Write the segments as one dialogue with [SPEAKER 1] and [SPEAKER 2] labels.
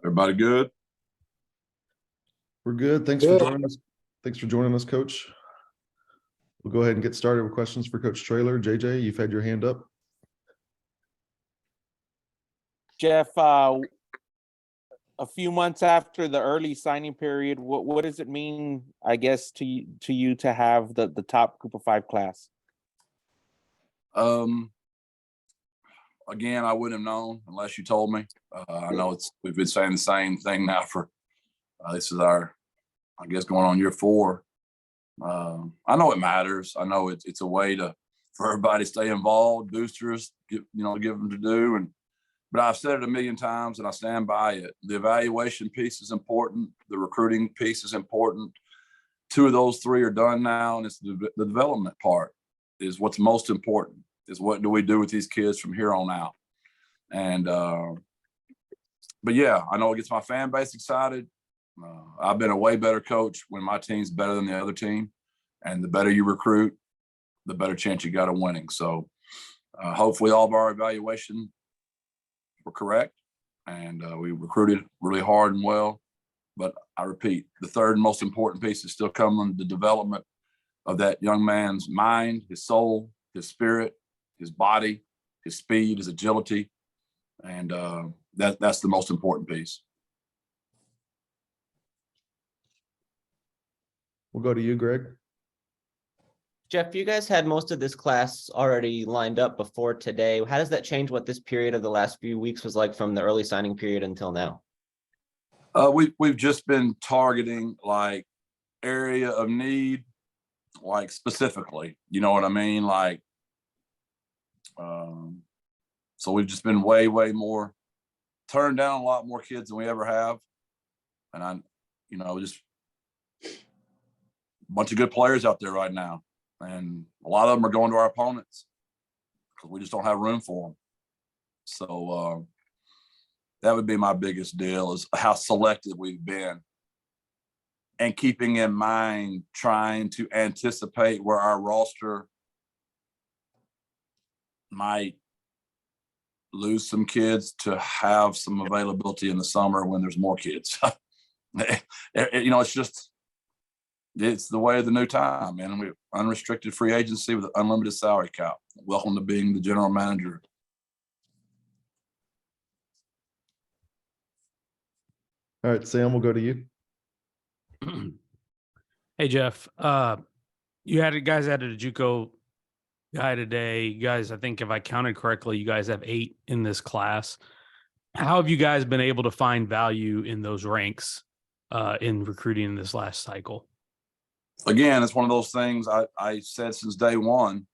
[SPEAKER 1] Everybody good?
[SPEAKER 2] We're good. Thanks for joining us. Thanks for joining us, Coach. We'll go ahead and get started with questions for Coach Traylor. JJ, you've had your hand up.
[SPEAKER 3] Jeff, a few months after the early signing period, what does it mean, I guess, to you to have the top Group of 5 class?
[SPEAKER 1] Again, I wouldn't have known unless you told me. I know we've been saying the same thing now for this is our, I guess, going on year 4. I know it matters. I know it's a way for everybody to stay involved, boosters, give them to do. But I've said it a million times and I stand by it. The evaluation piece is important. The recruiting piece is important. 2 of those 3 are done now. And it's the development part is what's most important, is what do we do with these kids from here on out? And, but yeah, I know it gets my fan base excited. I've been a way better coach when my team's better than the other team. And the better you recruit, the better chance you got of winning. So hopefully all of our evaluation were correct. And we recruited really hard and well. But I repeat, the third most important piece is still coming, the development of that young man's mind, his soul, his spirit, his body, his speed, his agility. And that's the most important piece.
[SPEAKER 2] We'll go to you, Greg.
[SPEAKER 4] Jeff, you guys had most of this class already lined up before today. How does that change what this period of the last few weeks was like from the early signing period until now?
[SPEAKER 1] We've just been targeting like area of need, like specifically, you know what I mean? Like, so we've just been way more, turned down a lot more kids than we ever have. And just a bunch of good players out there right now. And a lot of them are going to our opponents because we just don't have room for them. So that would be my biggest deal, is how selective we've been and keeping in mind, trying to anticipate where our roster might lose some kids to have some availability in the summer when there's more kids. It's the way of the new time, man. We unrestricted free agency with an unlimited salary cap. Welcome to being the general manager.
[SPEAKER 2] All right, Sam, we'll go to you.
[SPEAKER 5] Hey, Jeff. You guys added a Juco guy today. You guys, I think if I counted correctly, you guys have 8 in this class. How have you guys been able to find value in those ranks in recruiting in this last cycle?
[SPEAKER 1] Again, it's one of those things I said since day one,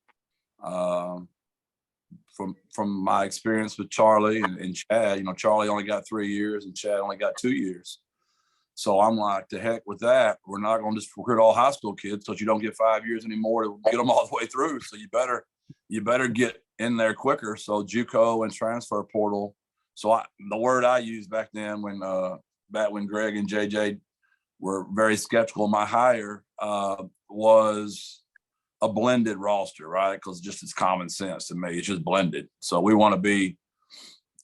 [SPEAKER 1] from my experience with Charlie and Chad. Charlie only got 3 years and Chad only got 2 years. So I'm like, to heck with that. We're not going to just recruit all high school kids because you don't get 5 years anymore to get them all the way through. So you better get in there quicker. So Juco and transfer portal. So the word I used back then when Greg and JJ were very skeptical of my hire was a blended roster, right? Because just it's common sense to me. It's just blended. So we want to be,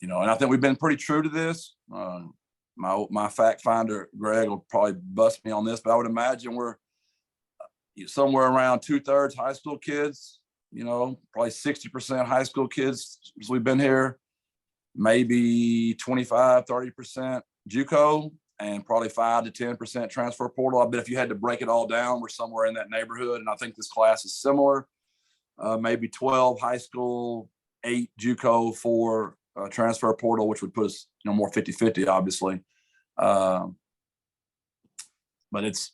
[SPEAKER 1] and I think we've been pretty true to this. My fact finder, Greg, will probably bust me on this, but I would imagine we're somewhere around 2/3 high school kids, probably 60% high school kids as we've been here, maybe 25-30% Juco, and probably 5 to 10% transfer portal. I bet if you had to break it all down, we're somewhere in that neighborhood. And I think this class is similar, maybe 12 high school, 8 Juco, 4 transfer portal, which would put us, more 50-50, obviously. But it's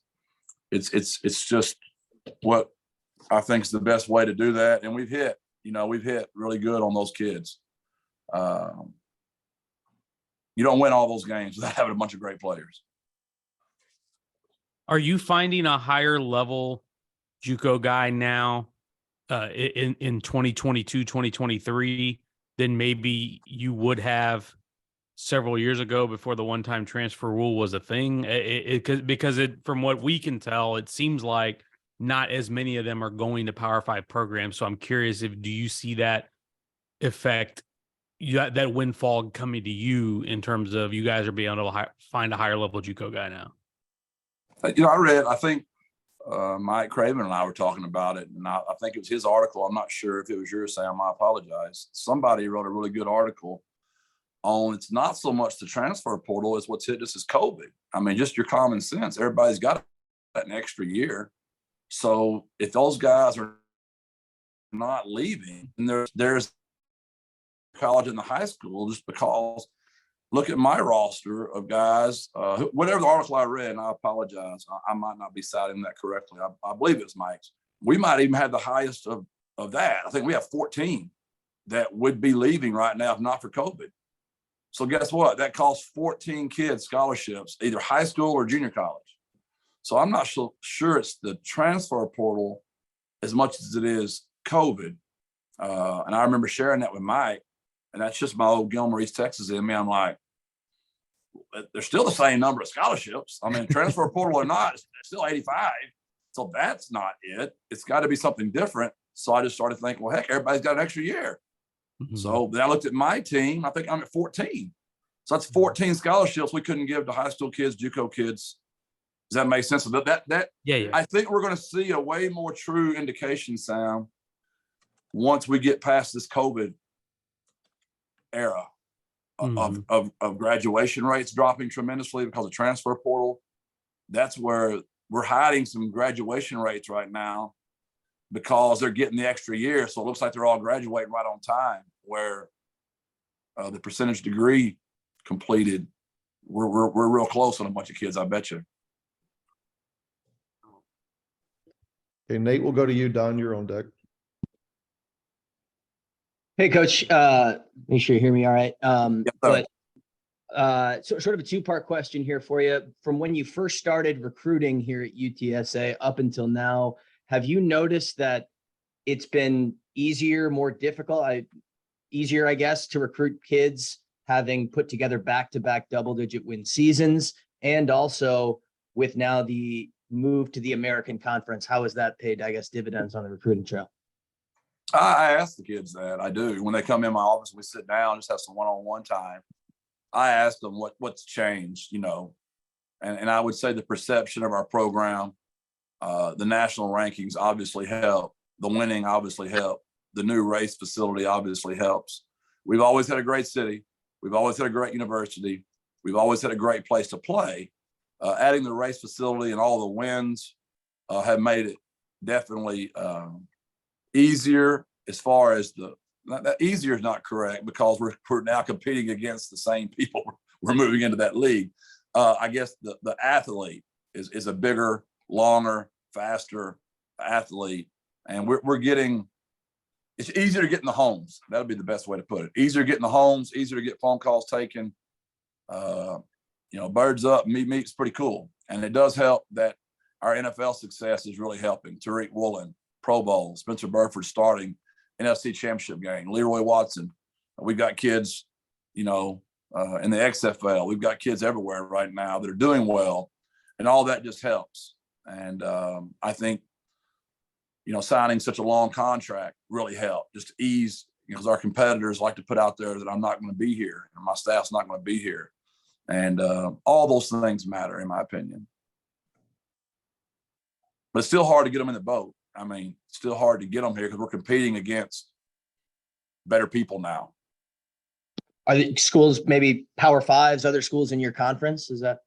[SPEAKER 1] just what I think is the best way to do that. And we've hit really good on those kids. You don't win all those games without having a bunch of great players.
[SPEAKER 5] Are you finding a higher level Juco guy now in 2022, 2023 than maybe you would have several years ago before the one-time transfer rule was a thing? Because from what we can tell, it seems like not as many of them are going to Power 5 programs. So I'm curious, do you see that effect that windfall coming to you in terms of you guys are being able to find a higher level JUCO guy now?
[SPEAKER 1] I think Mike Craven and I were talking about it, and I think it was his article. I'm not sure if it was yours, Sam. I apologize. Somebody wrote a really good article on it's not so much the transfer portal as what's hit us is COVID. I mean, just your common sense. Everybody's got an extra year. So if those guys are not leaving, and there's college and the high school, just because look at my roster of guys, whatever the article I read, and I apologize, I might not be citing that correctly. I believe it's Mike's. We might even have the highest of that. I think we have 14 that would be leaving right now if not for COVID. So guess what? That costs 14 kids scholarships, either high school or junior college. So I'm not sure it's the transfer portal as much as it is COVID. And I remember sharing that with Mike, and that's just my old Gilmore, East Texas in me. I'm like, there's still the same number of scholarships. I mean, transfer portal or not, it's still 85. So that's not it. It's got to be something different. So I just started thinking, well, heck, everybody's got an extra year. Mm-hmm. So then I looked at my team. I think I'm at 14. So that's 14 scholarships we couldn't give to high school kids, JUCO kids. Does that make sense? So
[SPEAKER 5] yeah.
[SPEAKER 1] I think we're going to see a way more true indication, Sam, once we get past this COVID era of graduation rates dropping tremendously because of transfer portal. That's where we're hiding some graduation rates right now because they're getting the extra year. So it looks like they're all graduating right on time, where the percentage degree completed, we're real close on a bunch of kids, I bet you.
[SPEAKER 2] Okay, Nate, we'll go to you. Don, you're on deck.
[SPEAKER 6] Hey, Coach. Make sure you hear me all right. So sort of a two-part question here for you. From when you first started recruiting here at UTSA up until now, have you noticed that it's been easier, more difficult, easier, I guess, to recruit kids having put together back-to-back double-digit win seasons? And also with now the move to the American Conference, how has that paid, I guess, dividends on the recruiting trail?
[SPEAKER 1] I ask the kids that. I do. When they come in my office, we sit down, just have some one-on-one time. I ask them what's changed, and I would say the perception of our program, the national rankings obviously help. The winning obviously help. The new race facility obviously helps. We've always had a great city. We've always had a great university. We've always had a great place to play. Adding the race facility and all the wins have made it definitely easier. As far as that easier is not correct, because we're now competing against the same people we're moving into that league. I guess the athlete is a bigger, longer, faster athlete, and we're getting. It's easier to get in the homes. That'll be the best way to put it. Easier to get in the homes. Easier to get phone calls taken. BirdsUp meet's pretty cool, and it does help that our NFL success is really helping. Tariq Woolen, Pro Bowl, Spencer Burford starting NFC Championship game, Leroy Watson. We've got kids, in the XFL. We've got kids everywhere right now that are doing well, and all that just helps. And I think, signing such a long contract really helped, just to ease, because our competitors like to put out there that I'm not going to be here, and my staff's not going to be here. And all those things matter, in my opinion. But it's still hard to get them in the boat. I mean, it's still hard to get them here because we're competing against better people now.
[SPEAKER 6] Are the schools maybe Power Fives, other schools in your conference? Is that?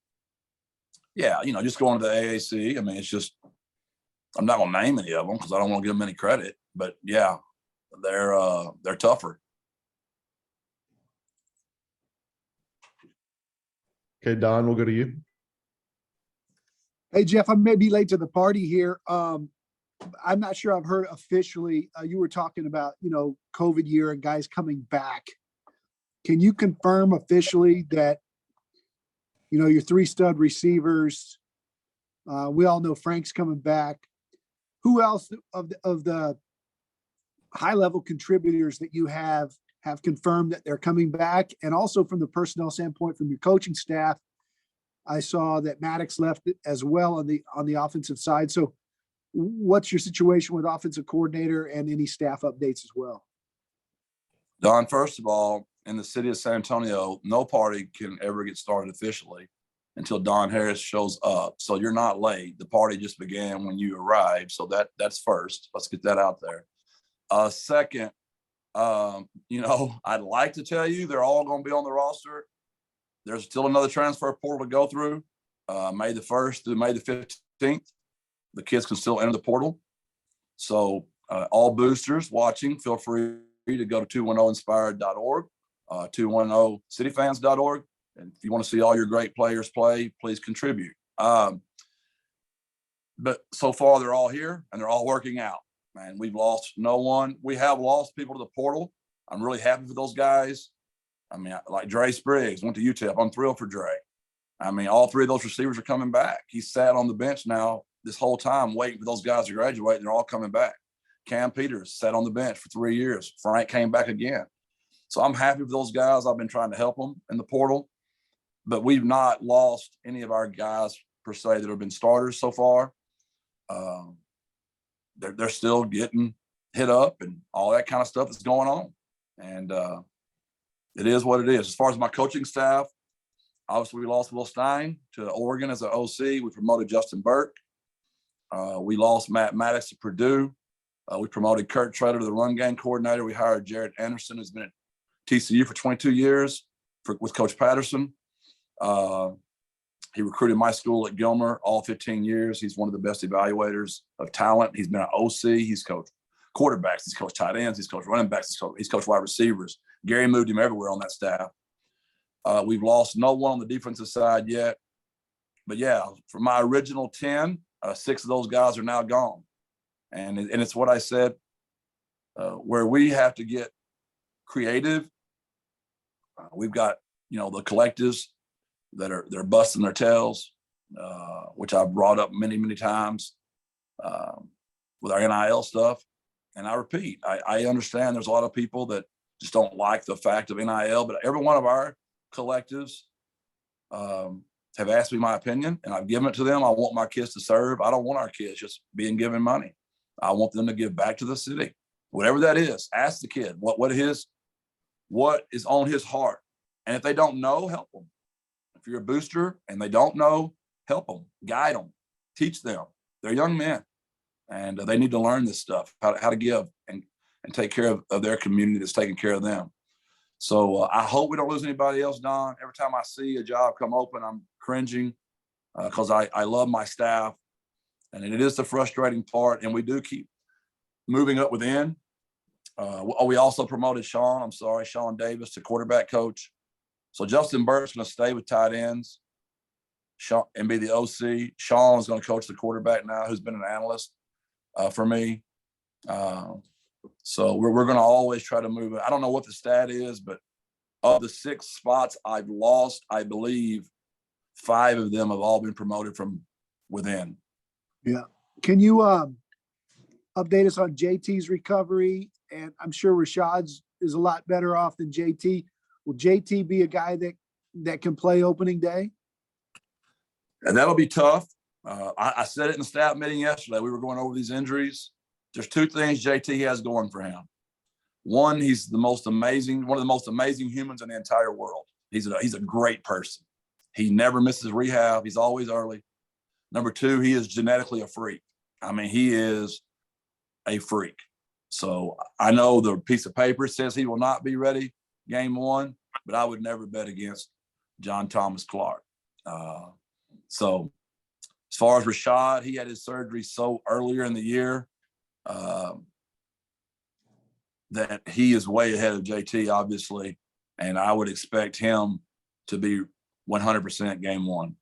[SPEAKER 1] Yeah, just going to the AAC. I mean, it's just, I'm not going to name any of them because I don't want to give them any credit. But yeah, they're tougher.
[SPEAKER 2] Okay, Don, we'll go to you.
[SPEAKER 7] Hey, Jeff, I may be late to the party here. I'm not sure I've heard officially. You were talking about, COVID year and guys coming back. Can you confirm officially that, your three stud receivers, we all know Frank's coming back. Who else of the high level contributors that you have confirmed that they're coming back? And also from the personnel standpoint, from your coaching staff, I saw that Maddox left as well on the offensive side. So what's your situation with offensive coordinator and any staff updates as well?
[SPEAKER 1] Don, first of all, in the city of San Antonio, no party can ever get started officially until Don Harris shows up. So you're not late. The party just began when you arrived. So that's first. Let's get that out there. Second, I'd like to tell you they're all going to be on the roster. There's still another transfer portal to go through. May the 1st through May the 15th. The kids can still enter the portal. So all boosters watching, feel free to go to 210inspired.org, 210cityfans.org. And if you want to see all your great players play, please contribute. But so far, they're all here and they're all working out. Man, we've lost no one. We have lost people to the portal. I'm really happy for those guys. I mean, like Dre Spriggs went to UTEP. I'm thrilled for Dre. I mean, all three of those receivers are coming back. He's sat on the bench now this whole time waiting for those guys to graduate, and they're all coming back. Cam Peters sat on the bench for 3 years. Frank came back again. So I'm happy for those guys. I've been trying to help them in the portal, but we've not lost any of our guys per se that have been starters so far. They're still getting hit up and all that kind of stuff that's going on. And it is what it is. As far as my coaching staff, obviously we lost Will Stein to Oregon as an OC. We promoted Justin Burke. We lost Matt Maddox to Purdue. We promoted Kurt Traylor to the run game coordinator. We hired Jared Anderson, who's been at TCU for 22 years with Coach Patterson. He recruited my school at Gilmer all 15 years. He's one of the best evaluators of talent. He's been an OC. He's coached quarterbacks. He's coached tight ends. He's coached running backs. He's coached wide receivers. Gary moved him everywhere on that staff. We've lost no one on the defensive side yet. But, yeah, for my original 10, 6 of those guys are now gone. And it's what I said, where we have to get creative. We've got, the collectives they're busting their tails, which I've brought up many, many times with our NIL stuff. And I repeat, I understand there's a lot of people that just don't like the fact of NIL, but every one of our collectives have asked me my opinion, and I've given it to them. I want my kids to serve. I don't want our kids just being given money. I want them to give back to the city, whatever that is. Ask the kid what is on his heart, and if they don't know, help them. If you're a booster and they don't know, help them, guide them, teach them. They're young men, and they need to learn this stuff, how to give and take care of their community that's taking care of them. So I hope we don't lose anybody else, Don. Every time I see a job come open, I'm cringing because I love my staff, and it is the frustrating part, and we do keep moving up within. We also promoted Sean Davis to quarterback coach. So Justin Burke's going to stay with tight ends and be the OC. Sean is going to coach the quarterback now, who's been an analyst for me. So we're going to always try to move it. I don't know what the stat is, but of the 6 spots I've lost, I believe 5 of them have all been promoted from within.
[SPEAKER 7] Yeah. Can you update us on JT's recovery? And I'm sure Rashad's is a lot better off than JT. Will JT be a guy that can play opening day?
[SPEAKER 1] And that'll be tough. I said it in the staff meeting yesterday. We were going over these injuries. There's 2 things JT has going for him. One, he's one of the most amazing humans in the entire world. He's a great person. He never misses rehab. He's always early. Number 2, he is genetically a freak. I mean, he is a freak. So I know the piece of paper says he will not be ready game 1, but I would never bet against John Thomas Clark. So as far as Rashad, he had his surgery so earlier in the year that he is way ahead of JT, obviously, and I would expect him to be 100% game 1.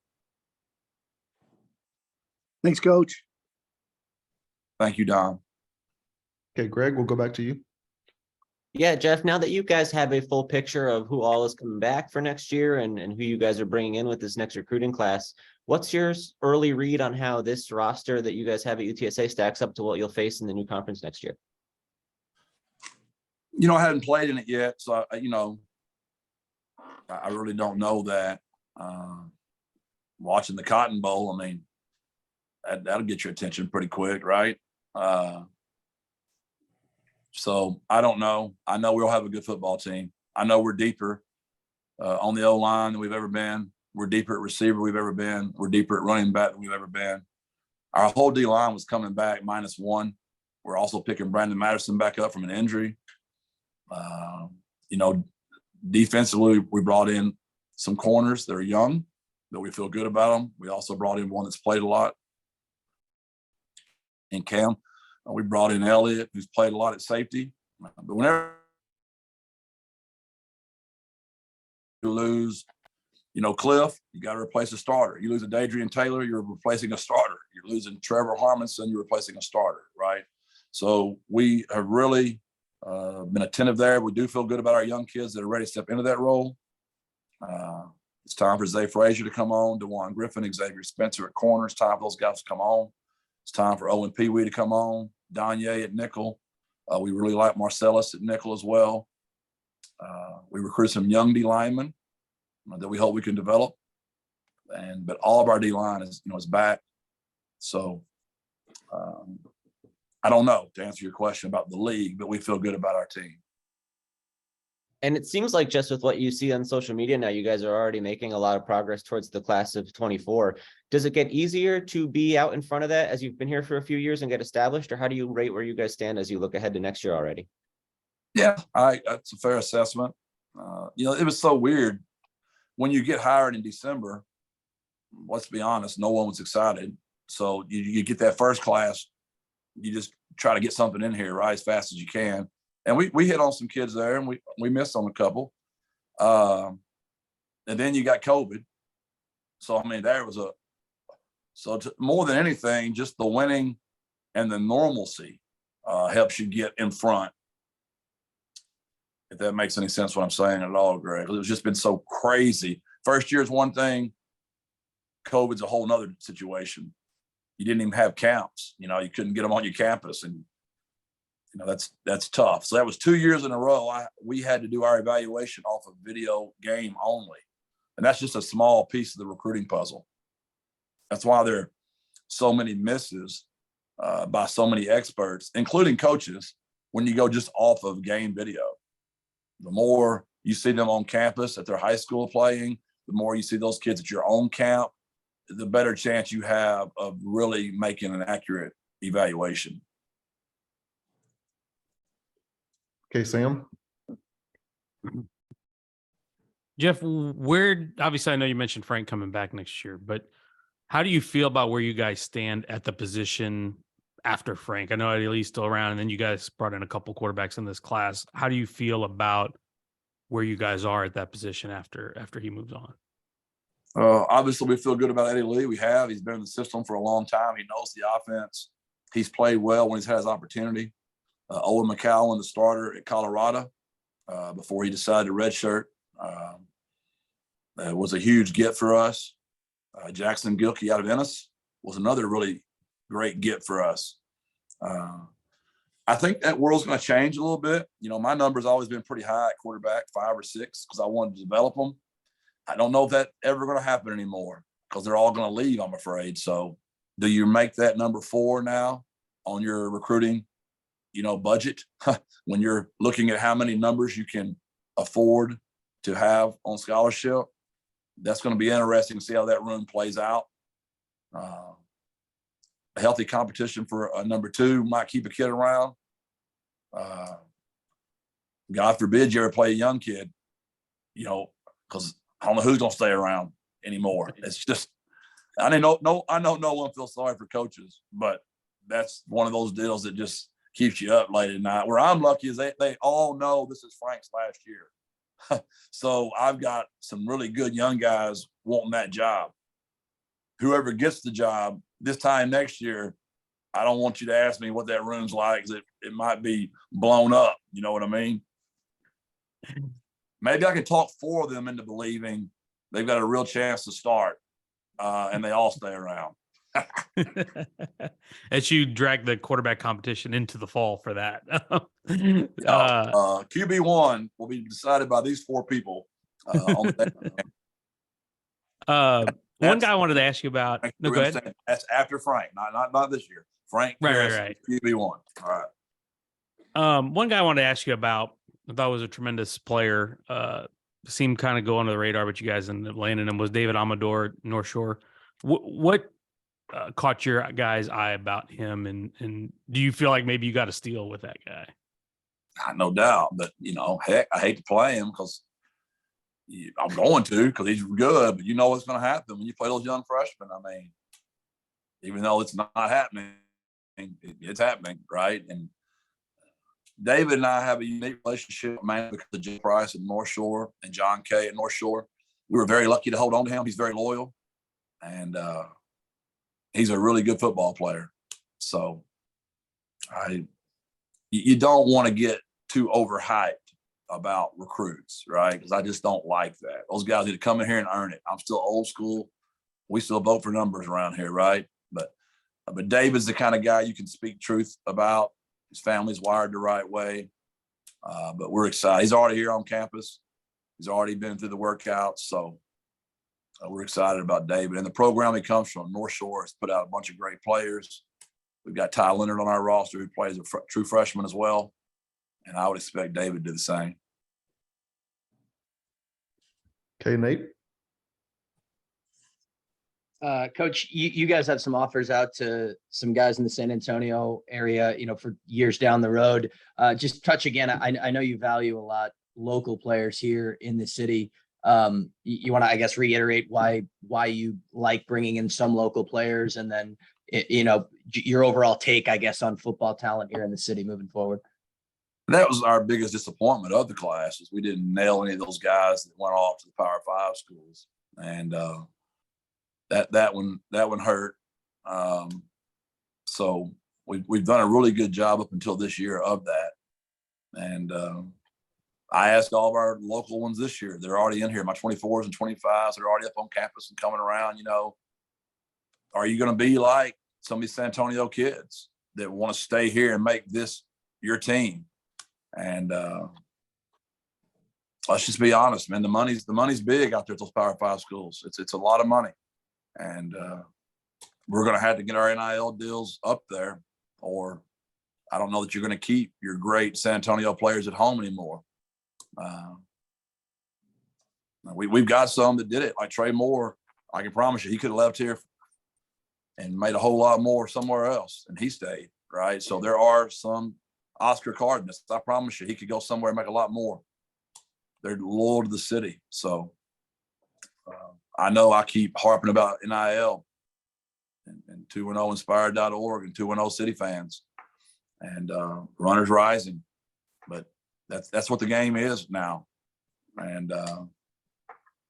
[SPEAKER 7] Thanks, Coach.
[SPEAKER 1] Thank you, Don.
[SPEAKER 2] Okay, Greg, we'll go back to you.
[SPEAKER 4] Yeah, Jeff, now that you guys have a full picture of who all is coming back for next year and who you guys are bringing in with this next recruiting class, what's your early read on how this roster that you guys have at UTSA stacks up to what you'll face in the new conference next year?
[SPEAKER 1] I hadn't played in it yet, so I really don't know that. Watching the Cotton Bowl, I mean, that'll get your attention pretty quick, right? So I don't know. I know we'll have a good football team. I know we're deeper on the O-line than we've ever been. We're deeper at receiver than we've ever been. We're deeper at running back than we've ever been. Our whole D-line was coming back -1. We're also picking Brandon Madison back up from an injury. Defensively, we brought in some corners that are young, but we feel good about them. We also brought in one that's played a lot in Cam. We brought in Elliott, who's played a lot at safety. But whenever you lose, Cliff, you got to replace a starter. You lose a Dadrian Taylor, you're replacing a starter. You're losing Trevor Harmonson, you're replacing a starter, right? So we have really been attentive there. We do feel good about our young kids that are ready to step into that role. It's time for Zay Frazier to come on, DeJuan Griffin, Xavier Spencer at corner. It's time for those guys to come on. It's time for Owen Pee Wee to come on, Donye at nickel. We really like Marcellus at nickel as well. We recruited some young D linemen that we hope we can develop. But all of our D line is back. So I don't know to answer your question about the league, but we feel good about our team.
[SPEAKER 4] And it seems like just with what you see on social media now, you guys are already making a lot of progress towards the class of 24. Does it get easier to be out in front of that as you've been here for a few years and get established, or how do you rate where you guys stand as you look ahead to next year already?
[SPEAKER 1] Yeah, that's a fair assessment. It was so weird when you get hired in December. Let's be honest, no one was excited. So you get that first class, you just try to get something in here right as fast as you can. And we hit on some kids there, and we missed on a couple. And then you got COVID. So, there was more than anything, just the winning and the normalcy helps you get in front. If that makes any sense what I'm saying at all, Greg. It's just been so crazy. First year is one thing. COVID's a whole nother situation. You didn't even have camps. You couldn't get them on your campus, and that's tough. So that was 2 years in a row. We had to do our evaluation off of video game only, and that's just a small piece of the recruiting puzzle. That's why there are so many misses by so many experts, including coaches, when you go just off of game video. The more you see them on campus at their high school playing, the more you see those kids at your own camp, the better chance you have of really making an accurate evaluation.
[SPEAKER 2] Okay, Sam.
[SPEAKER 5] Jeff, obviously I know you mentioned Frank coming back next year, but how do you feel about where you guys stand at the position after Frank? I know Eddie's still around, and then you guys brought in a couple quarterbacks in this class. How do you feel about where you guys are at that position after he moves on?
[SPEAKER 1] Obviously, we feel good about Eddie Lee. He's been in the system for a long time. He knows the offense. He's played well when he's had his opportunity. Owen McCowan, the starter at Colorado, before he decided to redshirt, was a huge get for us. Jackson Gilkey out of Ennis was another really great get for us. I think that world's going to change a little bit. My number's always been pretty high at quarterback, 5 or 6, because I wanted to develop them. I don't know if that's ever going to happen anymore because they're all going to leave, I'm afraid. So do you make that number 4 now on your recruiting, budget when you're looking at how many numbers you can afford to have on scholarship? That's going to be interesting to see how that room plays out. A healthy competition for a number 2 might keep a kid around. God forbid you ever play a young kid, because I don't know who's going to stay around anymore. It's just, I know no one feels sorry for coaches, but that's one of those deals that just keeps you up late at night. Where I'm lucky is they all know this is Frank's last year. So I've got some really good young guys wanting that job. Whoever gets the job this time next year, I don't want you to ask me what that room's like, because it might be blown up. You know what I mean? Maybe I can talk 4 of them into believing they've got a real chance to start, and they all stay around.
[SPEAKER 5] As you drag the quarterback competition into the fall for that.
[SPEAKER 1] QB1 will be decided by these 4 people. On
[SPEAKER 5] one guy I wanted to ask you about. No, go ahead.
[SPEAKER 1] That's after Frank, not this year. Frank,
[SPEAKER 5] right.
[SPEAKER 1] QB1. All right.
[SPEAKER 5] One guy I wanted to ask you about I thought was a tremendous player. Seemed kind of go under the radar, but you guys ended up landing him, was David Amador, North Shore. What caught your guys' eye about him, and do you feel like maybe you got a steal with that guy?
[SPEAKER 1] No doubt, but heck, I hate to play him because I'm going to because he's good. But you know what's going to happen when you play those young freshmen. I mean, even though it's not happening, it's happening, right? And David and I have a unique relationship, man, because of Jim Price at North Shore and John Kay at North Shore. We were very lucky to hold on to him. He's very loyal, and he's a really good football player. So you don't want to get too overhyped about recruits, right? Because I just don't like that. Those guys need to come in here and earn it. I'm still old school. We still vote for numbers around here, right? But David's the kind of guy you can speak truth about. His family's wired the right way. But we're excited. He's already here on campus. He's already been through the workouts. So we're excited about David. And the program he comes from, North Shore, has put out a bunch of great players. We've got Ty Leonard on our roster who plays a true freshman as well. And I would expect David to do the same.
[SPEAKER 2] Okay, Nate.
[SPEAKER 6] Coach, you guys have some offers out to some guys in the San Antonio area, for years down the road. Just touch again. I know you value a lot local players here in the city. You want to, I guess, reiterate why you like bringing in some local players, and then, your overall take, I guess, on football talent here in the city moving forward.
[SPEAKER 1] That was our biggest disappointment of the class, is we didn't nail any of those guys that went off to the Power 5 schools. And that one hurt. So we've done a really good job up until this year of that. And I asked all of our local ones this year, they're already in here, my 24s and 25s, they're already up on campus and coming around, are you going to be like some of these San Antonio kids that want to stay here and make this your team? And let's just be honest, man, the money's big out there at those Power 5 schools. It's a lot of money. And we're going to have to get our NIL deals up there, or I don't know that you're going to keep your great San Antonio players at home anymore. We've got some that did it, like Trey Moore. I can promise you he could have left here and made a whole lot more somewhere else, and he stayed, right? So there are some Oscar Cardenas. I promise you he could go somewhere and make a lot more. They're loyal to the city. So I know I keep harping about NIL and 210inspired.org and 210 City fans and runners rising. But that's what the game is now. And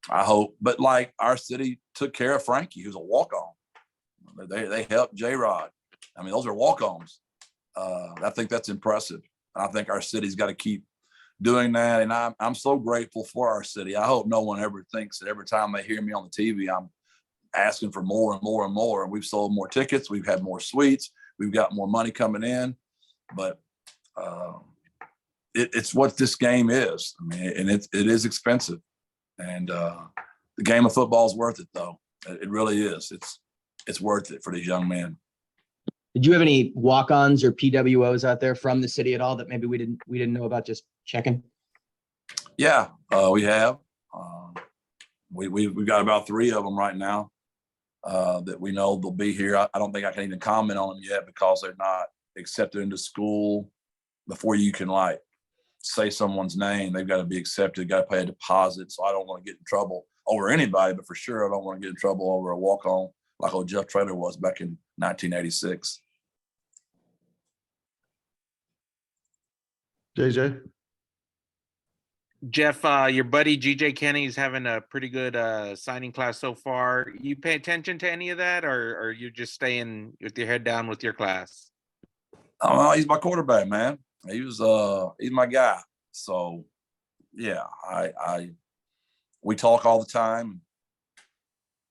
[SPEAKER 1] I hope, but like our city took care of Frankie, who's a walk-on. They helped J-Rod. I mean, those are walk-ons. I think that's impressive. I think our city's got to keep doing that. And I'm so grateful for our city. I hope no one ever thinks that every time they hear me on the TV, I'm asking for more and more and more. And we've sold more tickets. We've had more suites. We've got more money coming in. But it's what this game is. I mean, and it is expensive. And the game of football is worth it, though. It really is. It's worth it for these young men.
[SPEAKER 6] Did you have any walk-ons or PWOs out there from the city at all that maybe we didn't know about? Just checking.
[SPEAKER 1] Yeah, we have. We've got about 3 of them right now that we know they'll be here. I don't think I can even comment on them yet because they're not accepted into school before you can say someone's name. They've got to be accepted, got to pay a deposit. So I don't want to get in trouble over anybody, but for sure I don't want to get in trouble over a walk-on like old Jeff Traylor was back in 1986.
[SPEAKER 2] JJ.
[SPEAKER 3] Jeff, your buddy GJ Kenny's having a pretty good signing class so far. You pay attention to any of that, or you just staying with your head down with your class?
[SPEAKER 1] Oh, he's my quarterback, man. He's my guy. So yeah, we talk all the time.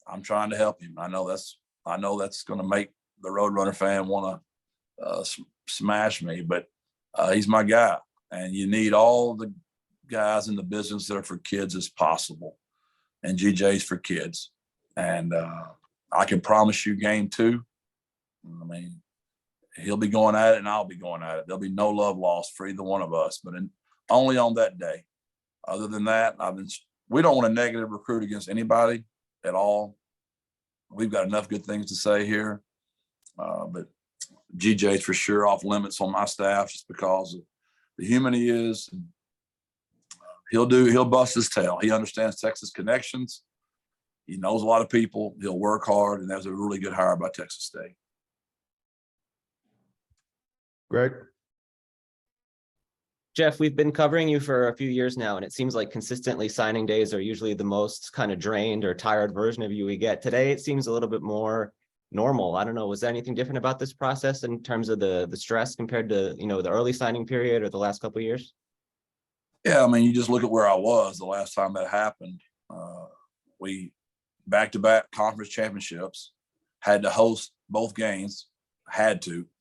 [SPEAKER 1] I'm trying to help him. I know that's going to make the Roadrunner fan want to smash me, but he's my guy. And you need all the guys in the business that are for kids as possible. And GJ's for kids. And I can promise you game 2, I mean, he'll be going at it and I'll be going at it. There'll be no love lost for either one of us. But only on that day. Other than that, we don't want to negative recruit against anybody at all. We've got enough good things to say here. But GJ's for sure off limits on my staff just because of the human he is. He'll bust his tail. He understands Texas connections. He knows a lot of people. He'll work hard, and that was a really good hire by Texas State.
[SPEAKER 2] Greg?
[SPEAKER 4] Jeff, we've been covering you for a few years now, and it seems like consistently signing days are usually the most kind of drained or tired version of you we get. Today, it seems a little bit more normal. I don't know. Was there anything different about this process in terms of the stress compared to, the early signing period or the last couple of years?
[SPEAKER 1] Yeah, I mean, you just look at where I was the last time that happened. We back-to-back conference championships, had to host both games,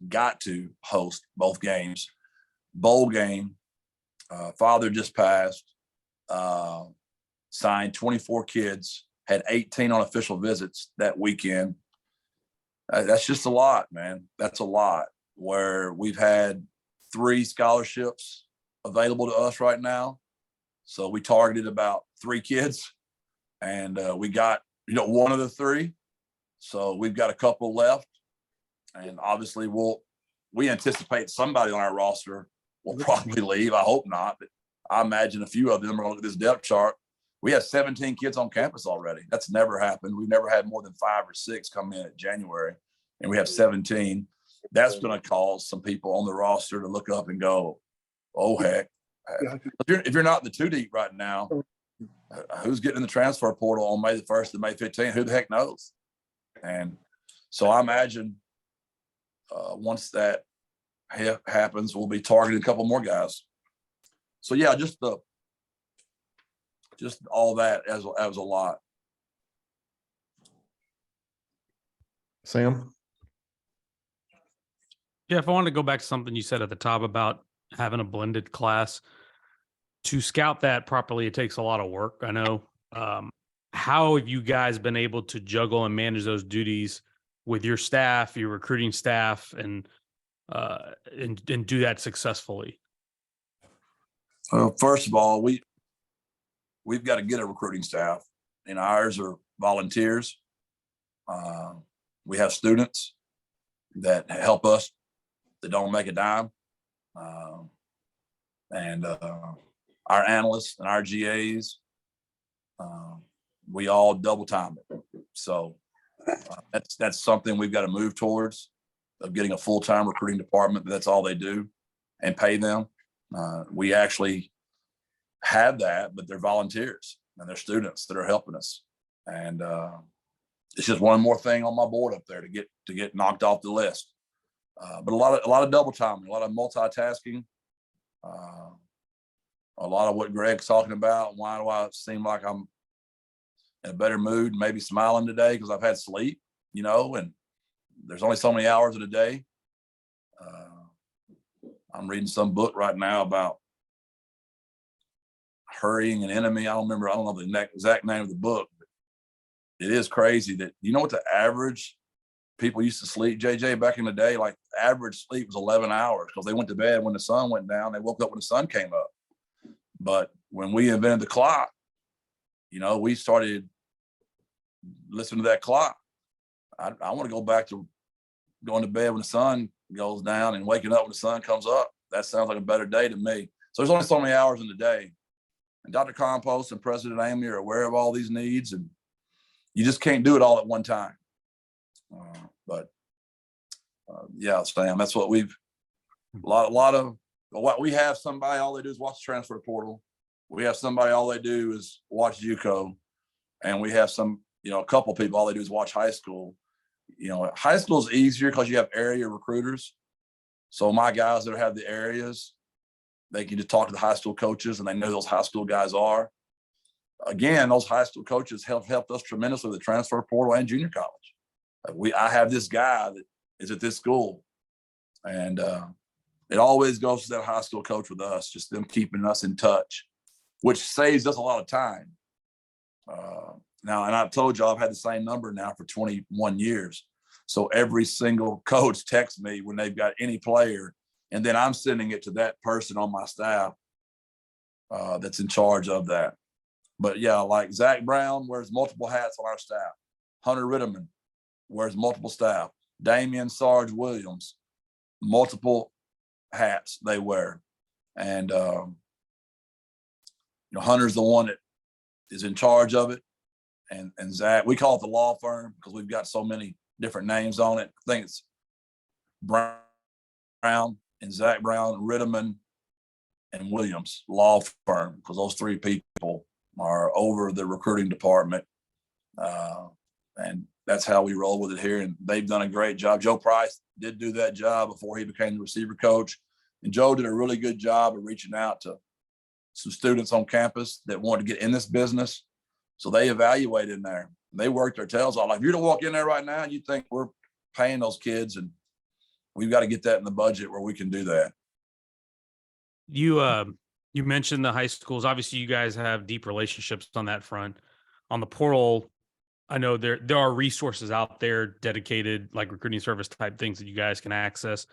[SPEAKER 1] got to host both games. Bowl game, father just passed, signed 24 kids, had 18 on official visits that weekend. That's just a lot, man. That's a lot. Where we've had 3 scholarships available to us right now. So we targeted about 3 kids, and we got, one of the 3. So we've got a couple left, and obviously we anticipate somebody on our roster will probably leave. I hope not, but I imagine a few of them are going to look at this depth chart. We have 17 kids on campus already. That's never happened. We've never had more than 5 or 6 come in at January, and we have 17. That's going to cause some people on the roster to look up and go, oh, heck. If you're not in the 2 deep right now, who's getting in the transfer portal on May the 1st and May 15th? Who the heck knows? And so I imagine once that happens, we'll be targeting a couple more guys. So yeah, just all that as a lot.
[SPEAKER 2] Sam?
[SPEAKER 5] Jeff, I wanted to go back to something you said at the top about having a blended class. To scout that properly, it takes a lot of work. I know. How have you guys been able to juggle and manage those duties with your staff, your recruiting staff, and do that successfully?
[SPEAKER 1] Well, first of all, we've got to get a recruiting staff, and ours are volunteers. We have students that help us that don't make a dime, and our analysts and our GAs, we all double time it. So that's something we've got to move towards, of getting a full-time recruiting department. That's all they do, and pay them. We actually have that, but they're volunteers and they're students that are helping us. And it's just one more thing on my board up there to get knocked off the list. But a lot of double timing, a lot of multitasking, a lot of what Greg's talking about. Why do I seem like I'm in a better mood, maybe smiling today because I've had sleep, and there's only so many hours in a day. I'm reading some book right now about hurrying an enemy. I don't know the exact name of the book, but it is crazy that, what the average people used to sleep, JJ, back in the day, like average sleep was 11 hours because they went to bed when the sun went down. They woke up when the sun came up. But when we invented the clock, we started listening to that clock. I want to go back to going to bed when the sun goes down and waking up when the sun comes up. That sounds like a better day to me. So there's only so many hours in the day. And Dr. Compost and President Amy are aware of all these needs, and you just can't do it all at one time. Yeah, Sam, that's what a lot of what we have. Somebody, all they do is watch the transfer portal. We have somebody, all they do is watch Juco, and we have a couple people, all they do is watch high school. High school is easier because you have area recruiters. So my guys that have the areas, they can just talk to the high school coaches, and they know those high school guys are. Again, those high school coaches helped us tremendously with the transfer portal and junior college. I have this guy that is at this school, and it always goes to that high school coach with us, just them keeping us in touch, which saves us a lot of time. Now, and I've told you I've had the same number now for 21 years. So every single coach texts me when they've got any player, and then I'm sending it to that person on my staff that's in charge of that. But yeah, like Zach Brown wears multiple hats on our staff. Hunter Ritterman wears multiple staff. Damian Sarge Williams, multiple hats they wear. And, Hunter's the one that is in charge of it. And Zach, we call it the law firm because we've got so many different names on it. I think it's Brown and Zach Brown, Ritterman, and Williams law firm, because those three people are over the recruiting department. And that's how we roll with it here. And they've done a great job. Joe Price did do that job before he became the receiver coach. And Joe did a really good job of reaching out to some students on campus that wanted to get in this business. So they evaluated in there. They worked their tails off. Like, if you don't walk in there right now, you think we're paying those kids, and we've got to get that in the budget where we can do that.
[SPEAKER 5] You mentioned the high schools. Obviously, you guys have deep relationships on that front. On the portal, I know there are resources out there dedicated, like recruiting service type things that you guys can access.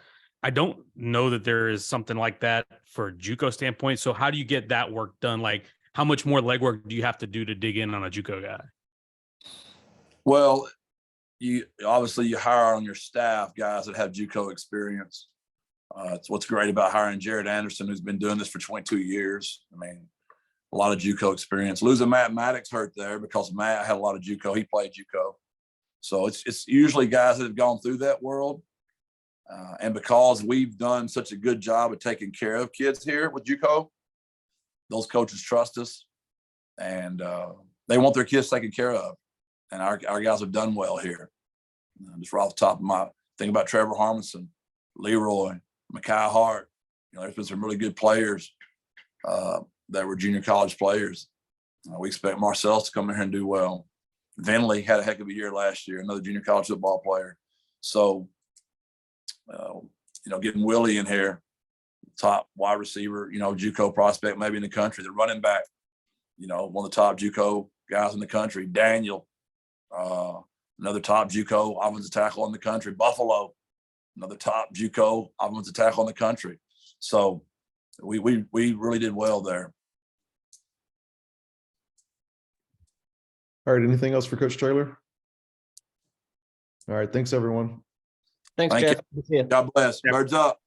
[SPEAKER 5] I don't know that there is something like that for a Juco standpoint. So how do you get that work done? Like, how much more legwork do you have to do to dig in on a Juco guy?
[SPEAKER 1] Well, you hire on your staff guys that have Juco experience. It's what's great about hiring Jared Anderson, who's been doing this for 22 years. I mean, a lot of Juco experience. Losing Matt Maddox hurt there because Matt had a lot of Juco. He played Juco. So it's usually guys that have gone through that world. And because we've done such a good job of taking care of kids here with Juco, those coaches trust us, and they want their kids taken care of. And our guys have done well here. Just right off the top of my think about Trevor Harmonson, Leroy, Mekhi Hart. There's been some really good players that were junior college players. We expect Marcellus to come in here and do well. Vinley had a heck of a year last year, another junior college football player. So, getting Willie in here, top wide receiver, Juco prospect maybe in the country, the running back, one of the top Juco guys in the country. Daniel, another top Juco offensive tackle in the country. Buffalo, another top Juco offensive tackle in the country. So we really did well there.
[SPEAKER 2] All right. Anything else for Coach Traylor? All right. Thanks, everyone.
[SPEAKER 4] Thanks,
[SPEAKER 1] Thank
[SPEAKER 4] Jeff.
[SPEAKER 1] you.
[SPEAKER 4] Good to see you.
[SPEAKER 1] God bless. Birds up.